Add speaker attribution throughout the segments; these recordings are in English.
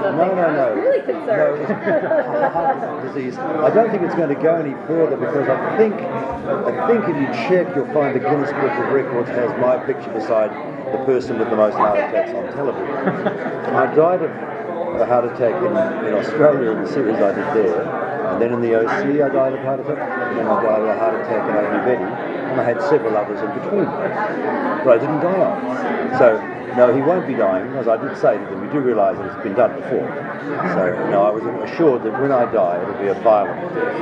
Speaker 1: something.
Speaker 2: No.
Speaker 1: I'm really concerned.
Speaker 2: No, it's heart disease. I don't think it's going to go any further because I think if you check, you'll find the Guinness Book of Records has my picture beside the person with the most heart attacks on television. I died of a heart attack in Australia in the series I did there, and then in the OC I died of a heart attack, and then I died of a heart attack in Ugly Betty, and I had several others in between, but I didn't die of it. So no, he won't be dying, as I did say to them. You do realise that it's been done before. So no, I was assured that when I die it'll be a violent death.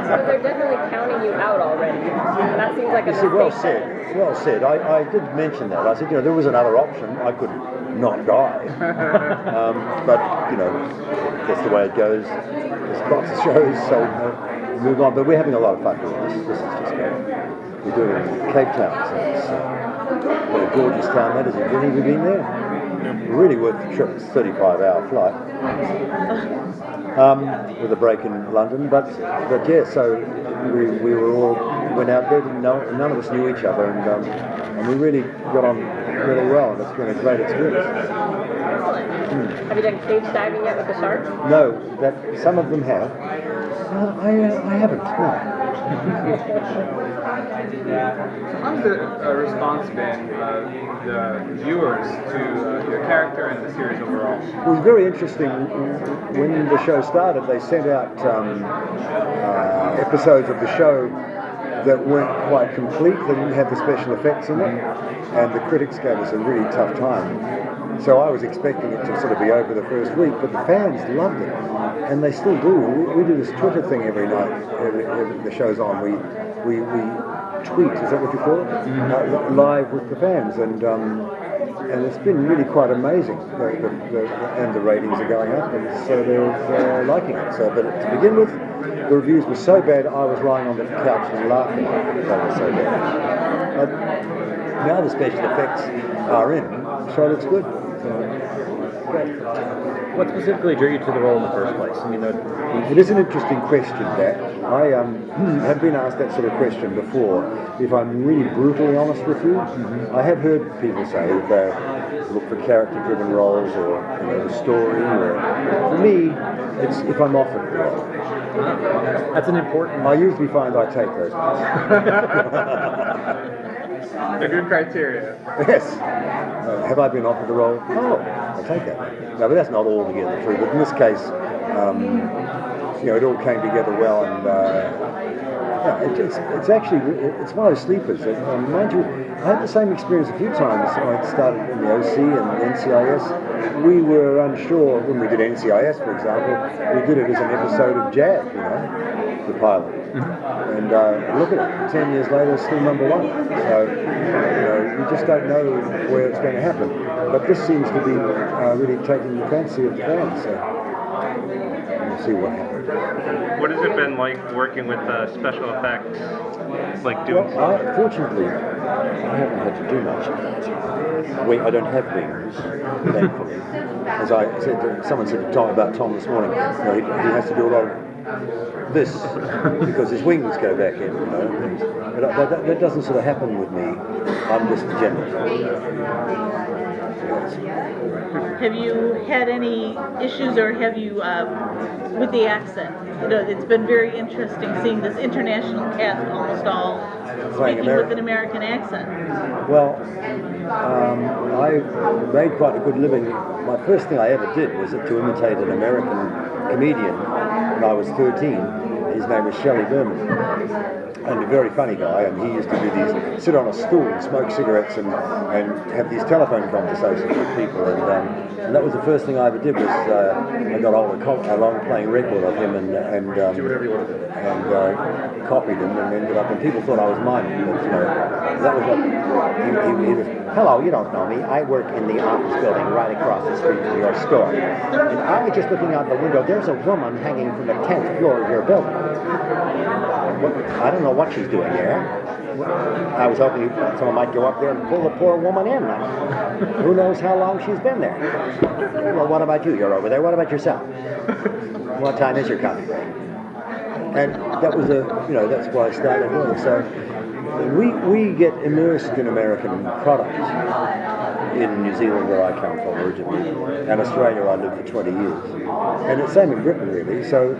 Speaker 1: So they're definitely counting you out already. And that seems like a mistake.
Speaker 2: Well said. Well said. I did mention that. I said, there was another option. I could not die. But, that's the way it goes. There's lots of shows, so we move on. But we're having a lot of fun doing this. This is just great. We're doing it in Cape Town, so it's a gorgeous town. That is it. Have you been there? Really worth the trip. It's a 35-hour flight. With a break in London, but yeah, so we went out there, none of us knew each other, and we really got on really well, and it's been a great experience.
Speaker 1: Have you done cage diving yet with the sharks?
Speaker 2: No, that some of them have. I haven't, no.
Speaker 3: How's the response been of the viewers to your character and the series overall?
Speaker 2: It was very interesting. When the show started, they sent out episodes of the show that weren't quite complete. They didn't have the special effects in it, and the critics gave us a really tough time. So I was expecting it to sort of be over the first week, but the fans loved it, and they still do. We do this Twitter thing every night. Every the show's on. We tweet. Is that what you call it? Live with the fans, and it's been really quite amazing. And the ratings are going up, and so they're liking it. So, but to begin with, the reviews were so bad, I was lying on the couch and laughing. They were so bad. But now the special effects are in, so it looks good.
Speaker 4: What specifically drew you to the role in the first place?
Speaker 2: It is an interesting question, that. I have been asked that sort of question before. If I'm really brutally honest with you, I have heard people say that they look for character-driven roles or the story. Or for me, it's if I'm offered the role.
Speaker 4: That's an important.
Speaker 2: I usually find I take those.
Speaker 3: A good criteria.
Speaker 2: Yes. Have I been offered the role? Oh, I'll take that. No, but that's not altogether true. But in this case, it all came together well, and it's actually one of those sleepers. Mind you, I had the same experience a few times. I started in the OC and NCIS. We were unsure when we did NCIS, for example. We did it as an episode of JAG, the pilot. And look at it, 10 years later, it's still number one. So, you just don't know where it's going to happen. But this seems to be really taking the fancy of the fans. So, we'll see what happens.
Speaker 5: What has it been like working with special effects, like doing?
Speaker 2: Well, fortunately, I haven't had to do much of that. I don't have wings, thankfully. As I said, someone said to Tom about Tom this morning, he has to do a lot of this because his wings go back in, But that doesn't sort of happen with me. I'm just general.
Speaker 6: Have you had any issues, or have you with the accent? It's been very interesting seeing this international cast almost all speaking with an American accent.
Speaker 2: Well, I made quite a good living. My first thing I ever did was to imitate an American comedian when I was 13. His name was Shelley Berman. And a very funny guy, and he used to do these, sit on a stool and smoke cigarettes and have these telephone conversations with people, and that was the first thing I ever did. Was I got a long playing record of him and copied him, and ended up, and people thought I was miming, but that was what he was. Hello, you don't know me. I work in the office building right across the street from your store, and I was just looking out the window. There's a woman hanging from the 10th floor of your building. I don't know what she's doing there. I was hoping someone might go up there and pull the poor woman in. Who knows how long she's been there? Well, what about you? You're over there. What about yourself? What time is your coffee break? And that was that's why I started doing it. So we get immersed in American products. in New Zealand, where I come from originally, and Australia, I lived for 20 years. And it's the same in Britain, really. So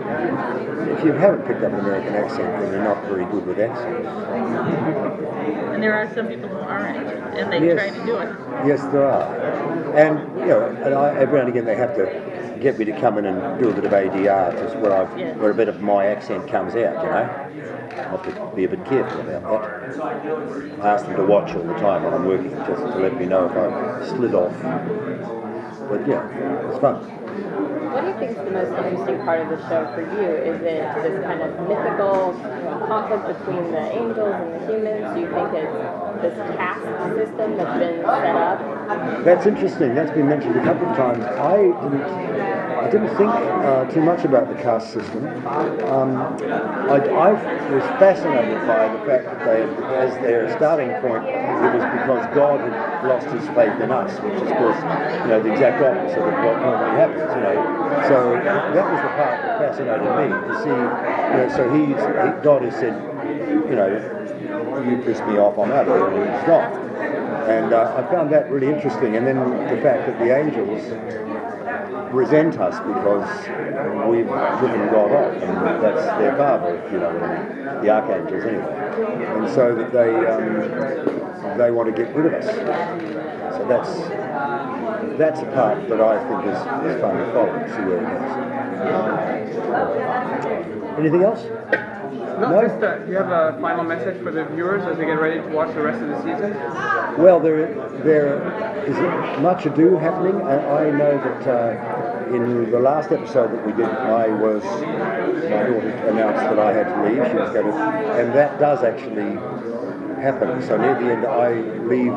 Speaker 2: if you haven't picked up an American accent, then you're not very good with accents.
Speaker 6: And there are some people who aren't, and they
Speaker 2: Yes.
Speaker 6: try to do it.
Speaker 2: Yes, there are. And, every now and again they have to get me to come in and do a bit of ADR, where a bit of my accent comes out, I have to be a bit careful about that. I ask them to watch all the time when I'm working, just to let me know if I slid off. But yeah, it's fun.
Speaker 1: What do you think is the most interesting part of the show for you? Is it this kind of mythical conflict between the angels and the humans? Do you think it's this caste system that's been set up?
Speaker 2: That's interesting. That's been mentioned a couple of times. I didn't think too much about the caste system. I was fascinated by the fact that they, as their starting point, it was because God had lost his faith in us, which is, of course, the exact opposite of what normally happens. So that was the part that fascinated me to see. So God has said, you piss me off, I'm out of here, and he's not. And I found that really interesting. And then the fact that the angels resent us because we've driven God off, and that's their father, the archangels anyway. And so that they want to get rid of us. So that's a part that I think is fun to follow and see where it goes. Anything else?
Speaker 3: No, just do you have a final message for the viewers as they get ready to watch the rest of the season?
Speaker 2: Well, there is much ado happening. I know that in the last episode that we did, my daughter announced that I had to leave. She was going to, and that does actually happen. So near the end, I leave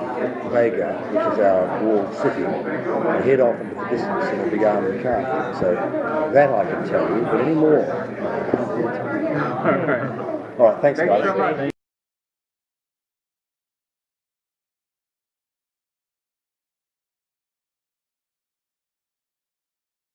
Speaker 2: Vega, which is our walled city, and head off into the distance in a big armoured car. So that I can tell you, but any more.
Speaker 3: All right.
Speaker 2: All right, thanks guys.
Speaker 3: So much.